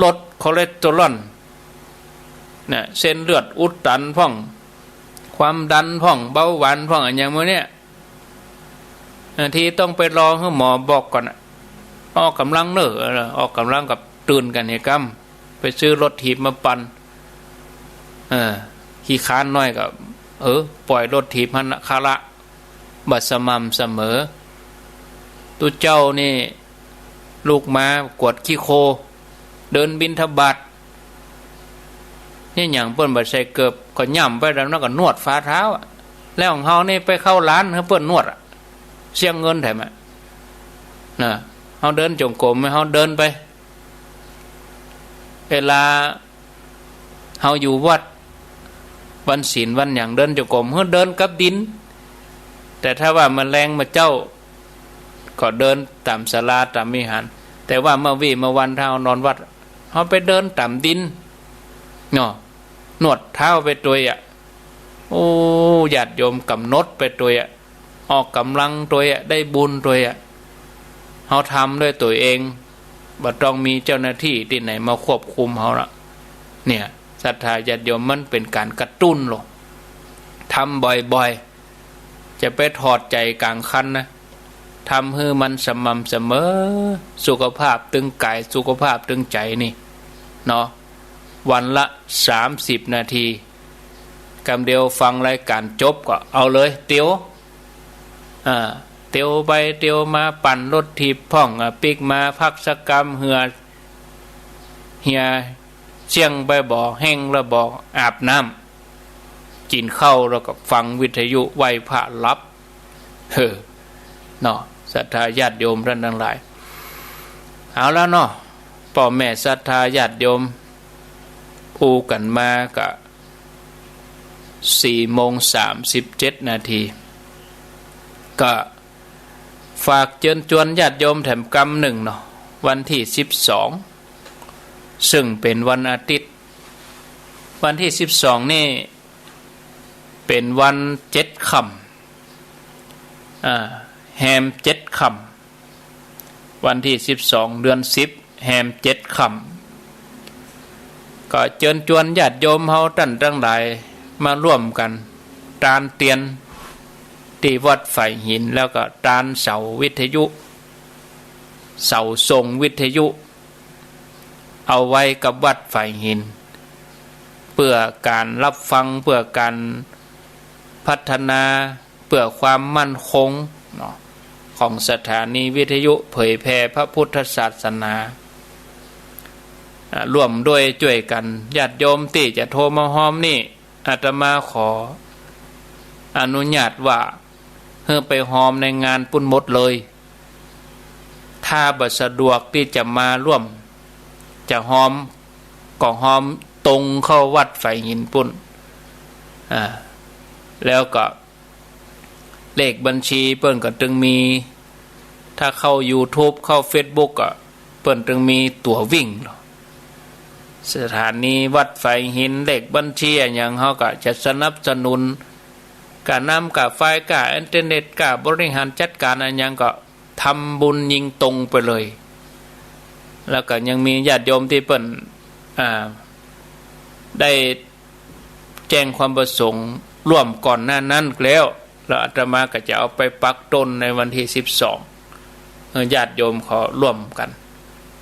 ลดคอเลสเตอรอลเนี่ยเส้นเลือดอุดตันพ่องความดันพ่องเบาหวานพ่องอะไรอย่างเนี้ยที่ต้องไปรอให้หมอบอกก่อนออกกำลังเนอะออกกำลังกับตื่นกันเหตุกรรมไปซื้อรถถีบมาปั่นขี้ค้านน้อยกับปล่อยรถถีบพันคาระบัดสม่ำเสมอตุเจ้านี่ลูกมากวดขี้โคเดินบิณฑบาตนี่อย่างเปิ้นบัดใส่เกือบก็ย่ำไปแล้วนั่นก็นวดฝ่าเท้าแล้วของเฮานี่ไปเข้าร้านเปิ้นนวดเสี่ยงเงินแถมน่ะเฮาเดินจงกรมให้เฮาเดินไปเวลาเฮาอยู่วัดวันศีลวันอย่างเดินจงกรมเฮาเดินกับดินแต่ถ้าว่าแมลงมาเจ้าก็เดินตามศาลาตามวิหารแต่ว่าเมื่อวันเท้านอนวัดเขาไปเดินตามดินเนาะนวดเท้าไปตัวโอ้ญาติโยมกำหนดไปตัวออกกำลังตัวได้บุญตัวเขาทำด้วยตัวเองบ่ต้องมีเจ้าหน้าที่ที่ไหนมาควบคุมเขาละเนี่ยศรัทธาญาติโยมมันเป็นการกระตุ้นหรอกทำบ่อยๆจะไปถอดใจกลางคันนะทำให้มันสม่ำเสมอสุขภาพตึงกายสุขภาพตึงใจนี่เนาะวันละ30 นาทีกำเดียวฟังรายการจบก็เอาเลยเตียวไปเตียวมาปั่นรถถีบพ่องปิกมาพักสกรรมเฮียเชียงไปบ่อแห้งแล้วบ่ออาบน้ำกินข้าวแล้วก็ฟังวิทยุไหว้พระรับเนาะศรัทธาญาติโยมท่านทั้งหลายเอาแล้วเนาะพ่อแม่ศรัทธาญาติโยมอูกันมากะ4:37 นาทีก็ฝากเชิญชวนญาติโยมแถมกรรมหนึ่งเนาะวันที่12ซึ่งเป็นวันอาทิตย์วันที่12นี่เป็นวัน7 ค่ำแฮม7 ค่ำวันที่12 เดือน10แฮม7 ค่ำก็เชิญชวนญาติโยมเฮาท่านทั้งหลายมาร่วมกันตานเตียนที่วัดไฝ่หินแล้วก็ตานเสาวิทยุเสาส่งวิทยุเอาไว้กับวัดไฝ่หินเพื่อการรับฟังเพื่อการพัฒนาเพื่อความมั่นคงของสถานีวิทยุเผยแผ่พระพุทธศาสนาร่วมด้วยช่วยกันญาติโยมที่จะโทรมาห้อมนี่อาตมาขออนุญาตว่าเพื่อไปห้อมในงานปุ้นหมดเลยถ้าบ่สะดวกที่จะมาร่วมจะห้อมก็ห้อมตรงเข้าวัดไฝ่หินปุ้นแล้วก็เลขบัญชีเปิ้นก็จึงมีถ้าเข้า YouTube เข้า Facebook ก็เปิ้นจึงมีตั๋ววิ่งสถานีวัดไฝ่หินเลขบัญชีอย่างเฮาก็จะสนับสนุนการนำกับไฟกับอินเทอร์เน็ตกับบริหารจัดการอันยังก็ทำบุญยิงตรงไปเลยแล้วก็ยังมีญาติโยมที่เปิ้นได้แจ้งความประสงค์ร่วมก่อนหน้านั้นแล้วอาตมาก็จะเอาไปปักต้นในวันที่12ญาติโยมขอร่วมกัน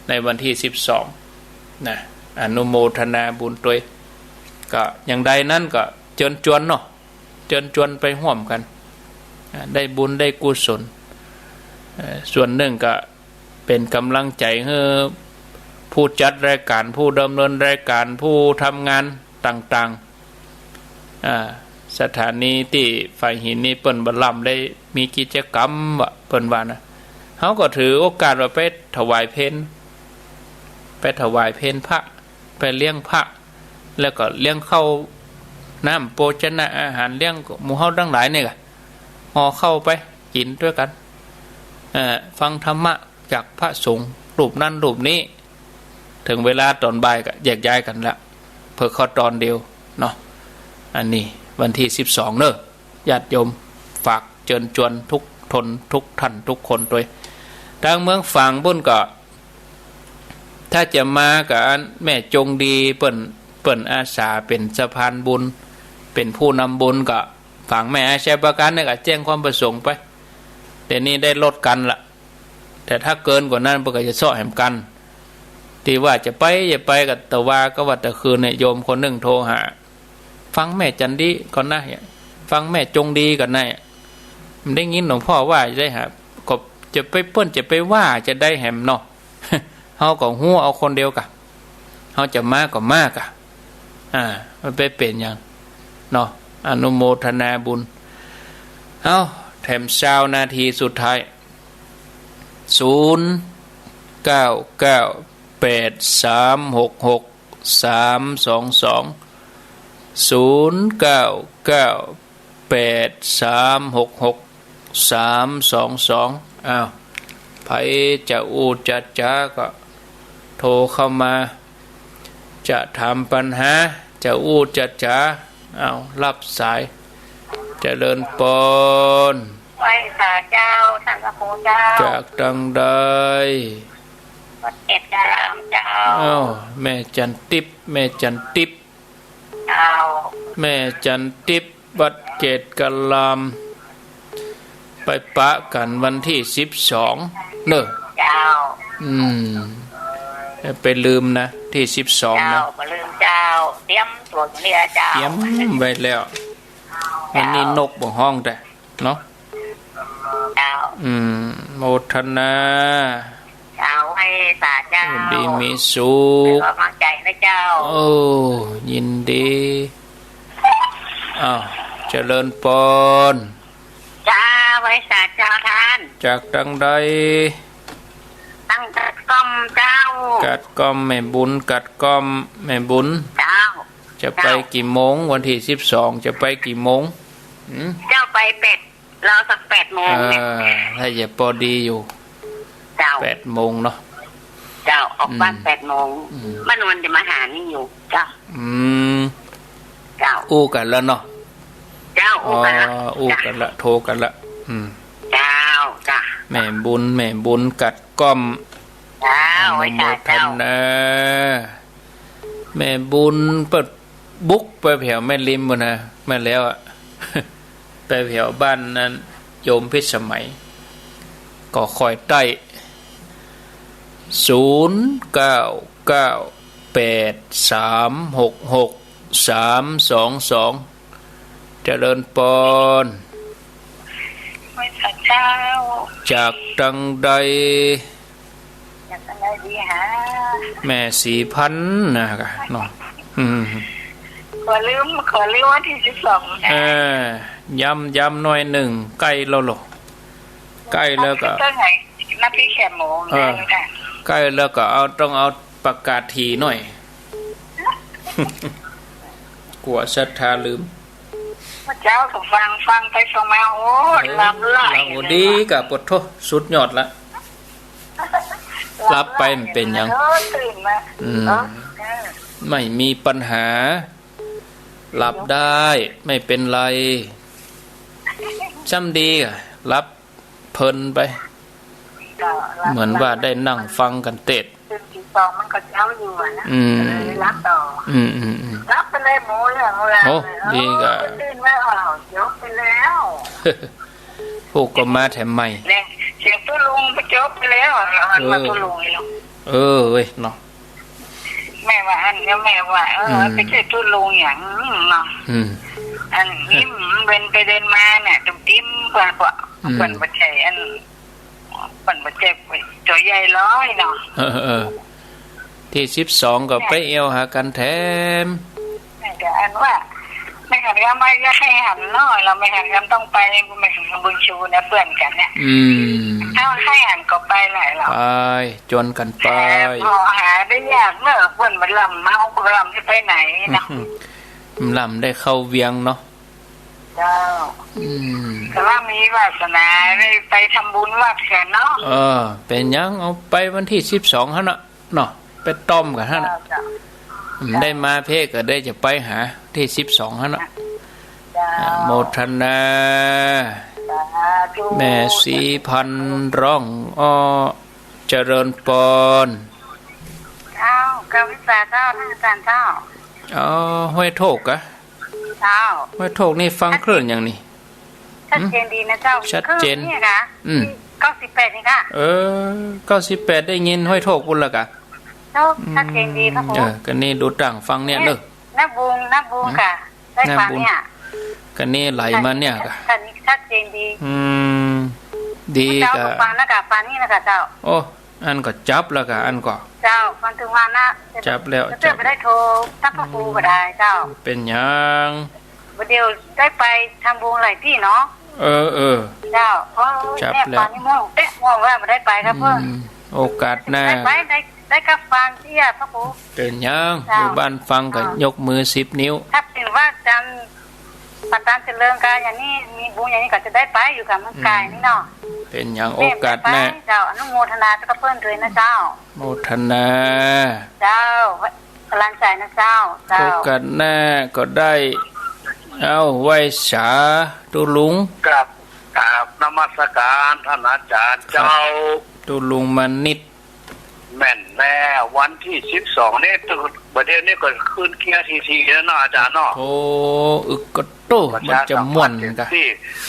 ในวันที่12นะอนุโมทนาบุญด้วยก็อย่างใดนั้นก็เชิญชวนเนาะเชิญชวนไปร่วมกัน ได้บุญได้กุศลส่วนหนึ่งก็เป็นกำลังใจให้ผู้จัดรายการผู้ดำเนินรายการผู้ทำงานต่างๆสถานีที่ฝ่ายหินนี่เปิ้นบรรลัมได้มีกิจกรรมวะเปิ้นว่านะเขาก็ถือโอกาสว่าไปถวายเพลพระไปเลี้ยงพระแล้วก็เลี้ยงเข้าน้ำโภชนะอาหารเลี้ยงหมู่เฮาทั้งหลายนี่ก็ห่อเข้าไปกินด้วยกันฟังธรรมะจากพระสงฆ์รูปนั้นรูปนี้ถึงเวลาตอนบ่ายก็แยกย้ายกันละเพื่อเข้าตอนเดียวเนาะอันนี้วันที่12เนอะญาติโยมฝากเชิญชวนทุกท่านทุกคนด้วยทางเมืองฝางบุญก็ถ้าจะมากับแม่จงดีเปิ้นอาสาเป็นสะพานบุญเป็นผู้นำบุญก็ฝางแม่อาชัยประการเนี่ยก็แจ้งความประสงค์ไปแต่นี่ได้ลดกันละแต่ถ้าเกินกว่านั้นเพิ่นก็จะซ้อแหมกันที่ว่าจะไปอย่าไปกับตะวาก็ว่าแต่คืนเนี่ยโยมคนหนึ่งโทรหาฟังแม่จันดีก่อนนะฟังแม่จงดีก่อนนะมันได้ยินหลวงพ่อว่าจะได้หาก็จะไปเปิ้นจะไปว่าจะได้แหมเนาะ เฮาก็ฮู้เอาคนเดียวกะเฮาจะมาก็มากะมันไปเป็นอย่างเนาะอนุโมทนาบุญเอาแถม20 นาทีสุดท้ายอ้าวไผจะอูจะจ้าก็โทรเข้ามาจะถามปัญหาจะอูจะจ้าอ้าวรับสายเจริญปนไหว้สาเจ้าท่านพระครูเจ้าจากดังใดวัดเอ็ดกะลามเจ้าแม่จันติบเจ้าแม่จันติบวัดเกตกะลามไปปะกันวันที่12เนอะเจ้าไปลืมนะที่12นะไปลืมเจ้าเตรียมตัวเนี่ยเจ้าเตรียมไว้แล้ววันนี้นกบ่ห้องแต่เนาะเจ้าโมทนาเจ้าให้สาเจ้าดีมีสุขกำลังใจนะเจ้าโอ้ยินดีเจริญปนจ้าไว้สาเจ้าท่านจากดังใดตั้งกัดก้อมเจ้ากัดก้อมแม่บุญกัดก้อมแม่บุญเจ้าจะไปกี่โมงวันที่12จะไปกี่โมงเจ้าไปเป็ดเราสัก8 โมงเนี่ยถ้าอย่าพอดีอยู่เจ้า8 โมงเนาะเจ้าออกบ้าน8 โมงบ้านนวลจะมาหานี่อยู่เจ้าเจ้าอู้กันแล้วเนาะเจ้าอู้กันละโทรกันละเจ้าจ้ะแม่บุญกัดก้อมเจ้าไว้จ้าเจ้าแม่บุญเปิดบุกไปแถวแม่ริมบ่นะแม่แล้วไปแถวบ้านนั้นโยมเพชรสมัยก็คอยใต้0998366322เจริญปนไม่สักเจ้าจากดังใดจากดังใดดีฮะแม่4,000นะเนาะขอลืมวันที่12ย้ำหน่อยหนึ่งใกล้แล้วหรอใกล้แล้วก็นับพี่แขมโมงใกล้แล้วก็ต้องเอาประกาศทีหน่อยกลัวศรัทธาลืมพระเจ้าก็ฟังไปฟังมาโอ้ลำไหลดีกับปดโทสุดยอดละรับไปมันเป็นยังไม่มีปัญหารับได้ไม่เป็นไรจำดีรับเพลินไปเหมือนว่าได้นั่งฟังกันเต็ดมันก็เจ้าอยู่นะรับต่อรับไปเลยหมูอย่างไรโอ้ดีกะยกไปแล้วพวกก็มาแถมใหม่เสียงตู้ลุงไปจบไปแล้วมาตู้ลุงแล้วเว้ยเนาะแม่ว่าอันนี้แม่ว่าไปเจอตู้ลุงอย่างเนาะ อันนี้เดินไปเดินมาเนี่ยตุ้มติ้มเปิ่นบัดใจอันเปิ่นบัดใจตัวใหญ่ร้อยเนาะที่12ก็ไปเอวหากันแถมแต่อันว่าไม่หันกันไม่จะให้หันน้อยเราไม่หันกันต้องไปไม่ถึงบุญชูนะเพื่อนกันเนี่ยถ้าให้หันก็ไปไหนหรอไปจนกันไปพอหาได้ยากเนอะเพื่อนมันลำมาเอาลำจะไปไหนนะลำได้เข้าเวียงเนาะเจ้าแต่ว่ามีวาสนาได้ไปทำบุญวัดแค่เนาะเป็นยังเอาไปวันที่12ฮะเนาะไปต้มกันฮะนะได้มาเพก็ได้จะไปหาที่12ฮะเนาะโมทนาแม่สีพันร้องเจริญปอนเจ้ากวิสาเจ้าท่านอาจารย์เจ้าห้วยโถกอะเจ้าห้วยโถกนี่ฟังคลื่นอย่างนี้ชัดเจนดีนะเจ้าชัดเจนนี่ค่ะ98นี่ค่ะ98ได้ยินห้วยโถกปุ่นละกะชัดเจนดีครับผมกันนี่ดูต่างฟังเนี่ยเด้อน้าบุงค่ะได้ฟังเนี่ยกันนี่ไหลมาเนี่ยกะกันนี้ชัดเจนดีดีกะฟังนะกะฟังนี่นะกะเจ้าโอ้อันก็จับแล้วกะอันก็เจ้าฟังถึงวันนะจับแล้วจะไปได้โทรทักพระครูก็ได้เจ้าเป็นยังเดี๋ยวได้ไปทำบุญหลายที่เนาะเจ้าเพราะเนี่ยตอนนี้ม่วงว่าไม่ได้ไปครับเพื่อนโอกาสหน้าได้กับฟังที่พระครูเป็นยังอยู่บ้านฟังก็ยกมือ10 นิ้วถ้าเป็นว่าจันปัตตานเจริญกายอย่างนี้มีบุญอย่างนี้ก็จะได้ไปอยู่กับมันกายนี่เนาะเป็นอย่างโอกาสแน่เจ้าอนุโมทนากับเพื่อนด้วยนะเจ้าโมทนาเจ้ากำลังใจนะเจ้าโอกาสแน่ก็ได้เอาไว้สาตุลุงกับนมัสการท่านอาจารย์เจ้าตุลุงมันนิดแม่นแม่วันที่12นี่ประเดี๋ยวนี้ก็ขึ้นเกียร์ทีแล้วเนาะอาจารย์เนาะโอ้อึกกระโตมันจะม่วนกันที่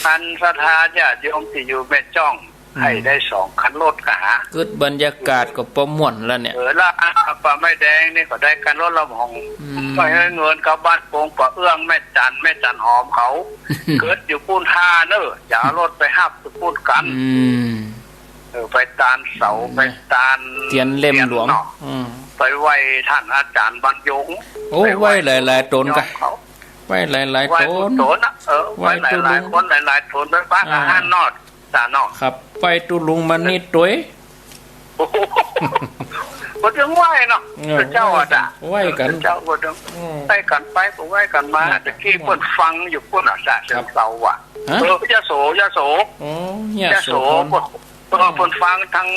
อันสถาญาติโยมที่อยู่แม่จ้องให้ได้2คันรถกะฮะเกิดบรรยากาศก็ประม่วนแล้วเนี่ยแล้วปลาไม้แดงนี่ก็ได้กันรถลำหองไปให้เงินกับบ้านโป่งปะเอื้องแม่จันหอมเขาเกิดอยู่ปูนท่าเนอะอย่ารถไปหับปูนกันไปตานเสาไปตานเทียนเล่มหลวงไปไหว้ท่านอาจารย์บรรยงโอ้ไหว้หลายๆตนกันไหว้หลายๆตนนะไหว้หลายๆคนหลายๆตนไปบ้านอาหารนอดจานอกครับไปตุลุงมันนี่ตัวก็จะไหว้เนาะเจ้าอ่ะไหว้กันเจ้าก็จะไปกันไปก็ไหว้กันมาแต่ที่เพิ่นฟังอยู่เพิ่นอ่ะจะเสาอ่ะยะโสยะโสเพิ่นฟังทาง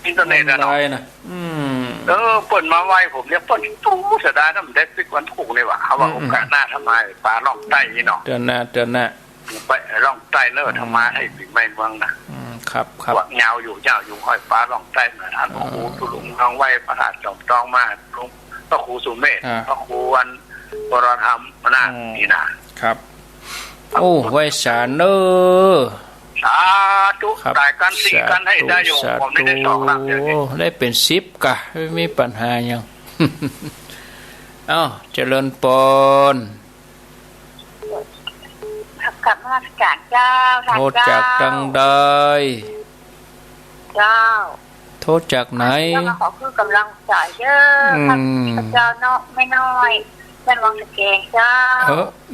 อินเทอร์เน็ตอ่ะเนาะเพิ่นมาไหว้ผมเนี่ยเพิ่นตู้เสียดายนำได้ปิกวันถูกนี่ว่ะเขาว่าโอกาสหน้าทำไมปลาล่องใต้นี่เนาะเดือนหน้าไปล่องใต้เนอะทำไมให้ปิกไม่เมืองนะครับว่าเงาอยู่ห้อยฟ้าล่องใต้เหมือนท่านพระครูตุลุงทองไหว้พระธาตุจอมทองมาลุงพระครูสุเมธพระครูวันวรธรรมนานี่นะครับโอ้ไหว้สาเนอสาธุได้กัน4กันให้ได้อยู่ผมได้2แล้วได้เป็น10กะไม่มีปัญหายังเจริญปนกับราชการเจ้าโทษจากตังใดเจ้าโทษจากไหนขอคือกำลังใจเยอะเจ้าเนาะไม่น้อยแม่วังสะแกงเจ้า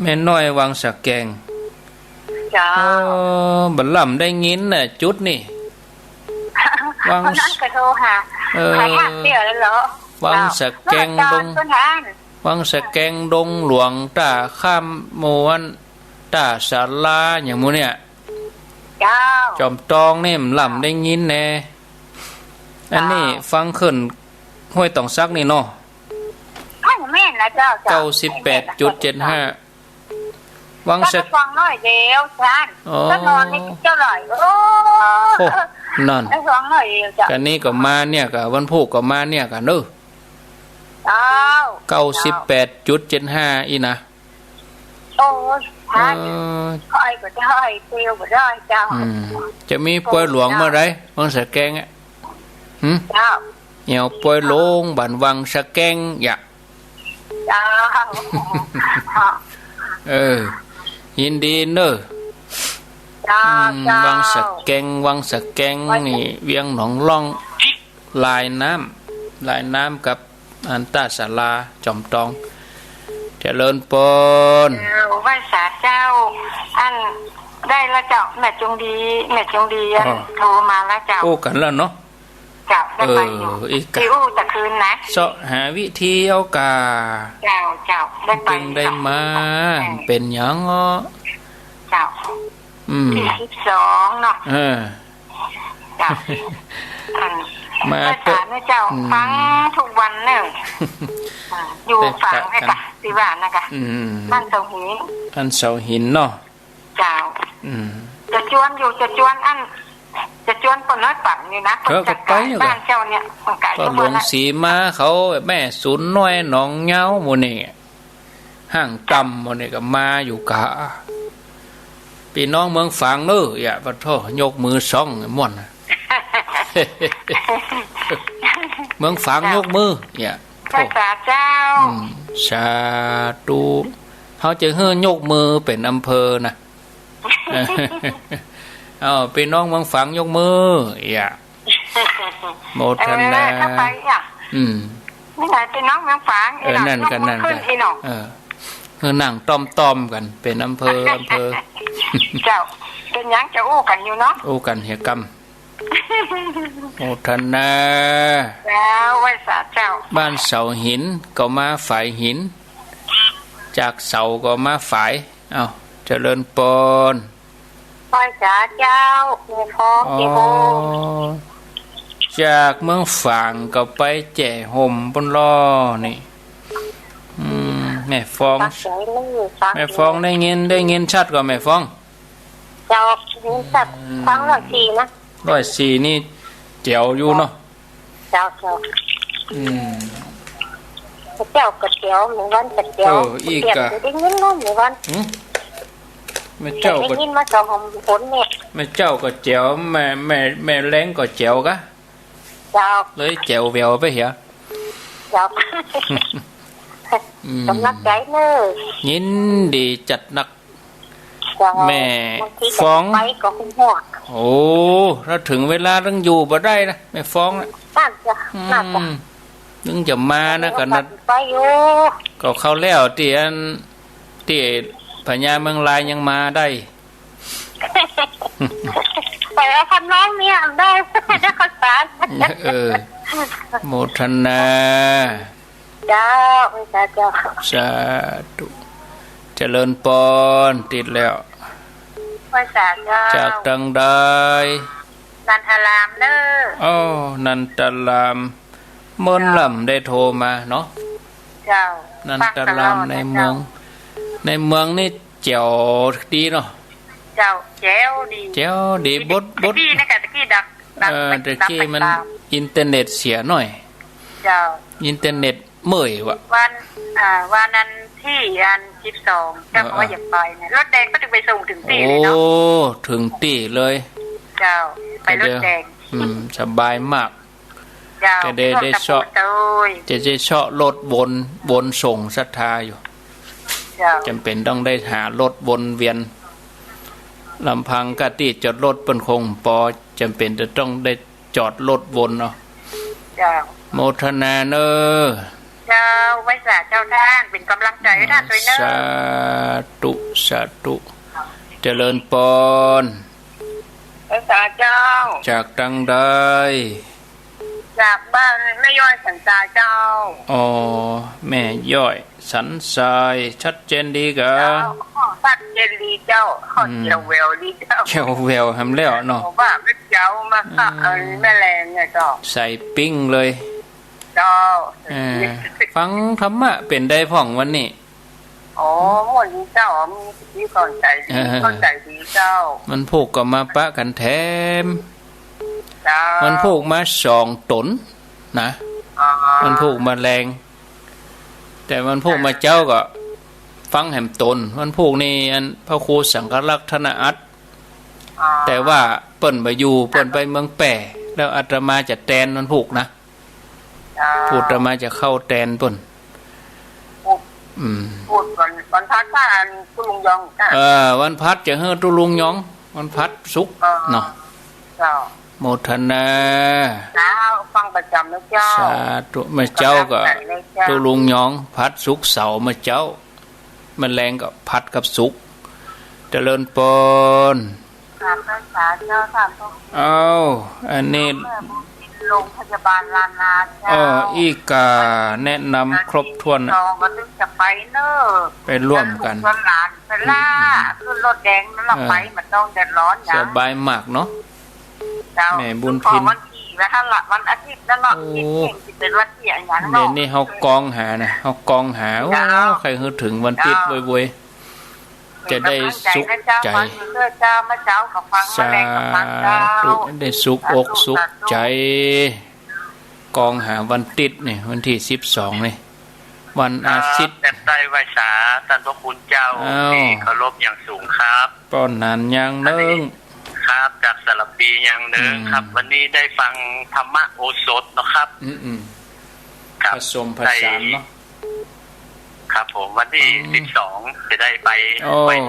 แม่น้อยวังสะแกงเจ้าบัลลัมได้ยินน่ะจุดนี่วังกระโทหาหายเสียแล้วเหรอวังสะแกงดงวังสะแกงดงหลวงตาข้ามมวนตาศาลาอย่างมูเนี่ยจอมตองเนี่ยลำได้ยินแน่อันนี้ฟังขึ้นห้วยตองซักนี่เนาะแม่นนะเจ้า98.75วังสักฟังน้อยเดียวฉันก็นอนนี่เจ้าหน่อยโอ้นั่นฟังน้อยเดียวจ้ะกันนี้ก็มาเนี่ยกับวันพุธก็มาเนี่ยกันเด้อ98.75อีนะโอ้ท่านค่อยก็ได้เตียวก็ได้เจ้าจะมีป่วยหลวงเมื่อไรวังสะแกงเจ้าเหี่ยวป่วยลงบันวังสะแกงอย่าเจ้า ยินดีเนอะวังสะแกงนี่เวียงหนองล่องลายน้ำกับอันตาศาลาจอมตองเจริญปนไหว้สาเจ้าอันได้แล้วเจ้าแม่จงดีอันโทรมาแล้วเจ้าโอ้กันแล้วเนาะเจ้าได้ไปอยู่ที่อู้ตะคืนนะเสาะหาวิธีเอากาเจ้าได้ไปได้มาเป็นหยังอ๋อเจ้าที่12เนาะเจ้ามาเจ้าเจ้าฟังทุกวันเนอะอยู่ฟังให้กะที่บ้านนะคะบ้านเสาหินอันเสาหินเนาะเจ้าจะจวนอันจะจวนคนน้อยปั่นอยู่นะคนจัดการบ้านเจ้าเนี่ยก็หลวงสีมาเขาแม่ศูนย์น้อยหนองเงาโมนี่ห้างกำโมนี่ก็มาอยู่กะพี่น้องเมืองฝางเนอะอย่าปะโทยกมือซ่องม่วนเมืองฝางยกมืออย่าพระเจ้าสาธุเขาจะเฮือยกมือเป็นอำเภอนะพี่น้องเมืองฝางยกมืออย่าโมทนานี่ไงพี่น้องเมืองฝางนั่นกันนั่งต้อมกันเป็นอำเภอเจ้าเป็นยังจะอู้กันอยู่เนาะอู้กันเหี่ยกรรมโมทนาแล้วไหว้สาเจ้าบ้านเสาหินก็มาฝ่ายหินจากเสาก็มาฝ่ายเจริญปนไหว้สาเจ้าในท้องกี่โมงจากเมืองฝางก็ไปแจ่ห่มบนล้อนี่แม่ฟองได้เงินชัดกว่าแม่ฟองเจ้าเงินชัดฟัง104นะ104นี่แจ๋วอยู่เนาะเจ้าก็เจ๋วเหมือนวันก็เจ๋วอีกอะได้เงินเนาะเหมือนวันแม่เจ้าก็ได้เงินมาจากหอมผลเนี่ยแม่เจ้าก็แจ๋วแม่แรงก็แจ๋วกะเจ้าเลยแจ๋วแววไปเหี่ยเจ้ากำลังใจเนอะยินดีจัดหนักแม่ฟ้องไปก็คงหัวโอ้ถ้าถึงเวลาต้องอยู่บ่ได้นะแม่ฟ้องนะน่าจะนึงจะมานะกันนะก็เข้าแล้วที่พญาเมืองลายยังมาได้แต่แล้วคำน้องเนี่ยได้ได้ข้าวสารโมทนาเจ้าไม่ใช่เจ้าสาธุเจริญปอนติดแล้วไม่ใช่เจ้าจากตังใดนันทรามเนอะนันตรามเมินลำได้โทรมาเนาะเจ้านันตรามในเมืองนี่เจ๋วดีเนาะเจ้าแจ๋วดีบดดีนะกะตะกี้ดักตะกี้มันอินเทอร์เน็ตเสียหน่อยเจ้าอินเทอร์เน็ตเมื่อยวะวันนั้นที่อัน12ก็ว่าอยากไปนะรถแดงก็ถึงไปส่งถึงที่เลยเนาะถึงที่เลยเจ้าไปรถแดงสบายมากจะได้เชาะรถวนส่งศรัทธาอยู่จำเป็นต้องได้หารถวนเวียนลำพังกะติจอดรถเป็นคงจำเป็นจะต้องได้จอดรถวนเนาะโมทนาเนอเจ้าไว้สาเจ้าท่านเป็นกำลังใจให้ท่านด้วยเนอสาธุเจริญปนไว้สาเจ้าจากตังใดจากบ้านแม่ย่อยสันทรายเจ้าแม่ย่อยสันทรายชัดเจนดีกะชัดเจนดีเจ้าเจียวแววดีเจ้าเจียวแววทำแล้วเนาะว่าไม่เจ้ามาค่ะแม่แรงเนี่ยเจ้าใส่ปิ้งเลยเจ้าฟังธรรมะเป็นได้พ่องวันนี้หมดเจ้ามีก่อนใจดีเจ้ามันผูกกับมาปะกันแถมมันผูกมา2 ตนนะมันผูกมาแรงแต่มันผูกมาเจ้าก็ฟังแหมตนมันผูกนี่อันพระครูสังฆลักษณ์ธนอัตแต่ว่าเปิ้นไปอยู่เปิ้นไปเมืองแป่แล้วอาตมาจะแตนมันผูกนะพูดอาตมาจะเข้าแตนเปิ้น พูดวันพัดถ้าตุลุงยองวันพัดจะเฮือตุลุงยองวันพัดสุกเนาะเจ้าโมทนาเจ้าฟังประจำนะเจ้าสาธุมาเจ้าก็ตุลุงยองพัดสุกเสามาเจ้ามันแรงกับพัดกับสุกเจริญปนถามภาษาเจ้าถามเอาอันนี้โรงพยาบาลลานาเจ้าอีกาแนะนำครบถ้วนมาถึงจะไปเนอะไปร่วมกันหลานไปล่าขึ้นรถแดงนั่นเราไปมันต้องแดดร้อนอย่างสบายมากเนาะแม่บุญพินวันที่วันอาทิตย์นั่นเนาะที่เป็นวันที่อย่างนั้นเนาะเดี๋ยวนี้เฮากองหานะเฮากองหาโอ้ใครฮึถึงวันติดเว้ยจะได้สุขใจสาธุได้สุขอกสุขใจกองหาวันติดนี่วันที่12นี่วันอาทิตย์แต่ได้ไหว้สาท่านพระคุณเจ้าที่เคารพอย่างสูงครับป้อนนานยังนึงครับจากสลับปีอย่างนึงครับวันนี้ได้ฟังธรรมะโอสถนะครับผสมผสานเนาะครับผมวันที่12จะได้ไป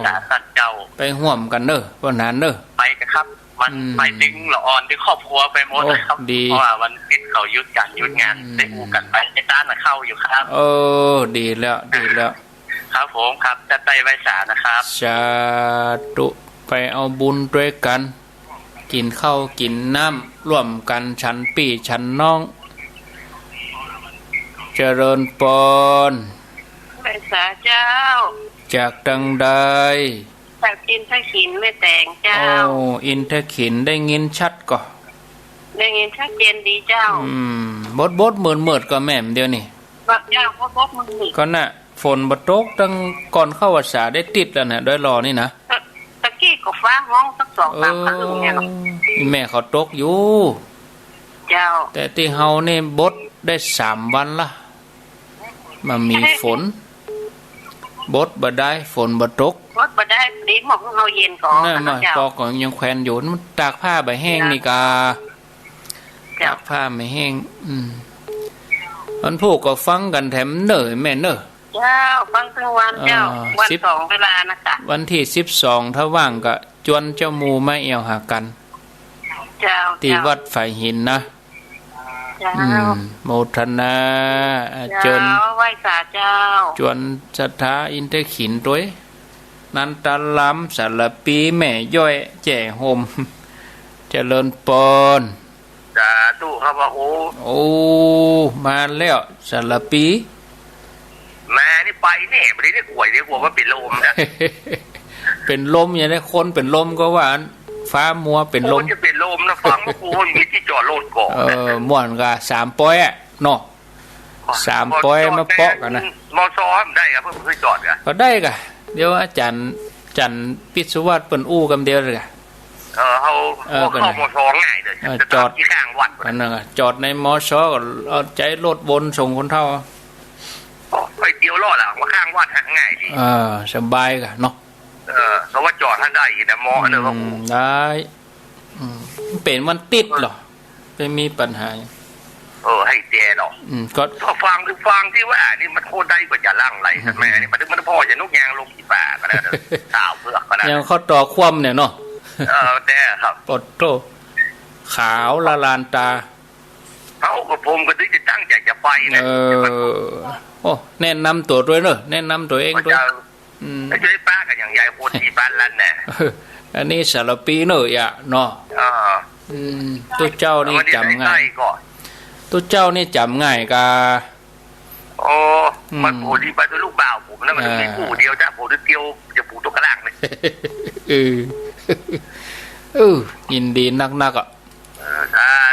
สาท่านเจ้าไปห่วมกันเด้อวันนั้นเด้อไปกันครับมันไปดึงละอ่อนที่ครอบครัวไปหมดครับเพราะว่าวันติดเขายุดกันยุดงานได้อูกันไปในต้านเข้าอยู่ครับดีแล้วดีแล้วครับผมครับจะไปไหว้สานะครับสาธุไปเอาบุญด้วยกันกินข้าวกินน้ำร่วมกันฉันปี่ฉันน้องเจริญปนไหว้สาเจ้าจากดังใดจากอินทขินไม่แต่งเจ้าอินทขินได้ยินชัดก่อได้ยินชัดเจนดีเจ้าบดเหมือนก็แม่มเดียวนี่บัดเจ้าบดมือก็น่ะฝนบ่ตกตั้งก่อนเข้าพรรษาได้ติดแล้วน่ะด้วยรอนี่นะตะกี้ก็ฟ้าห้องสัก2-3ครั้งเนี่ยเนาะแม่เขาตกอยู่เจ้าแต่ที่เฮานี่บดได้3วันละมามีฝนบดบ่ได้ฝนบ่ตกบดบ่ได้ดีหมอกเฮาเย็นก่อนนั่นน่ะก็ยังแขวนอยู่มันตากผ้าบ่แห้งนี่กาตากผ้าไม่แห้งมันพวกก็ฟังกันแถมเน่อแม่เน่อเจ้าฟังทั้งวันเจ้าวัน2เวลานะคะวันที่12ถ้าว่างก็จวนเจ้าหมู่มาเอวหากันเจ้าที่วัดไฟหินนะโมทนาเจิญไหว้สาเจ้าจวนศรัทธาอินทขินด้วยนันตะล้ำสารปีแม่ย่อยแจ่โฮมเจริญปนสาธุครับว่าโอ้มาแล้วสารปีแม่นี่ไปเนี่ยไม่ได้ป่วยได้กลัวว่าเป็นลมนะเป็นลมอย่างนี้คนเป็นลมก็ว่าฟ้ามัวเป็นลมจะเป็นลมนะฟังว่ากูมีที่จอดรถก่อนม่วนก็3ป้อยเนาะ3ป้อยมาเปาะกันนะมอซ้อมได้ครับเพิ่นเคยจอดก็ได้กะเดี๋ยวอาจารย์จันปิสุวัฒน์เปิ้นอู้กันเดียวเลยเฮาเข้ามอซ้อง่ายเลยจอดที่ข้างวัดนั่นน่ะจอดในมอซ้อก็เอาใจรถวนส่งคนเฒ่าไปเดียวรอดล่ะว่าข้างวัดหาง่ายดีสบายกะเนาะเพราะว่าจอดท่านได้นะหมอเนอะได้เป็นมันติดเหรอไม่มีปัญหาให้เตี้ยหรอก็ฟังที่ว่านี่มันโคตรได้กว่าจะล่างไหลแม่นี่มันพ่อจะนุกยางลงที่ป่าก็ได้สาวเพื่อก็ได้ยังเขาต่อคว่ำเนี่ยเนาะแต่ครับปดโตขาวละลานตาเขากับผมก็ถึงจะตั้งใจจะไปนะโอ้แนะนำตัวด้วยเนอะแนะนำตัวเองด้วยไม่ใช่ป้ากันอย่างใหญ่คนที่บ้านลั่นแน่อันนี้สารปีเนอะอย่าเนาะตัวเจ้านี่จำง่ายตัวเจ้านี่จำง่ายกามันผูดีไปตัวลูกบ่าวผมแล้วมันมีผูเดียวจ้ะผูเดียวจะผูตัวกระล่างเลยยินดีนักๆอ่ะ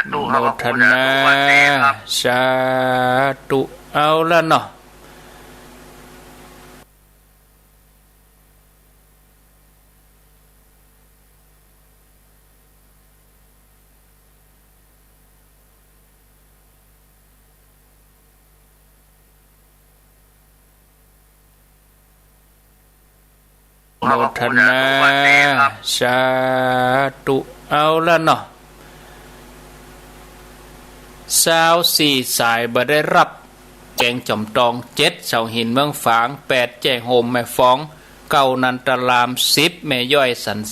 โมทนาสาธุเอาละเนาะโมทนาสาธุเอาละเนาะ24 สายบ่ได้รับ แจงจอมตอง7เสาหินเมืองฝาง8แจ้งโฮมแม่ฟ้อง9นันตราม10แม่ย่อยสัน